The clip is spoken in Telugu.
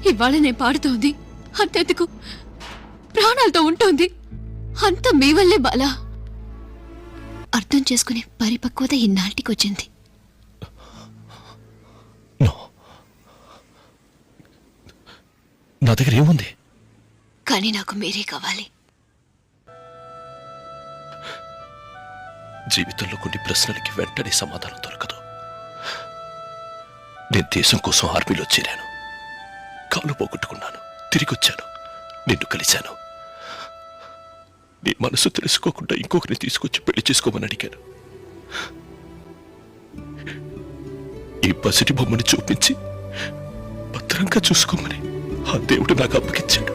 ఇవాళ నేను పాడుతోంది అంతెందుకు ప్రాణాలతో ఉంటుంది అంత మీ వల్లే బాలా. అర్థం చేసుకునే పరిపక్వత ఇన్నాటికి వచ్చింది. నా దగ్గర ఏముంది? కానీ నాకు మీరే కావాలి. జీవితంలో కొన్ని ప్రశ్నలకి వెంటనే సమాధానం దొరకదు. నేను దేశం కోసం ఆర్మీలో చేరాను, కాలు పోగొట్టుకున్నాను, తిరిగొచ్చాను, నిన్ను కలిశాను. నీ మనసు తెలుసుకోకుండా ఇంకొకరిని తీసుకొచ్చి పెళ్లి చేసుకోమని అడిగాను. ఈ పసిటి బొమ్మని చూపించి భద్రంగా చూసుకోమని ఆ దేవుడు నాకు అప్పగించాడు.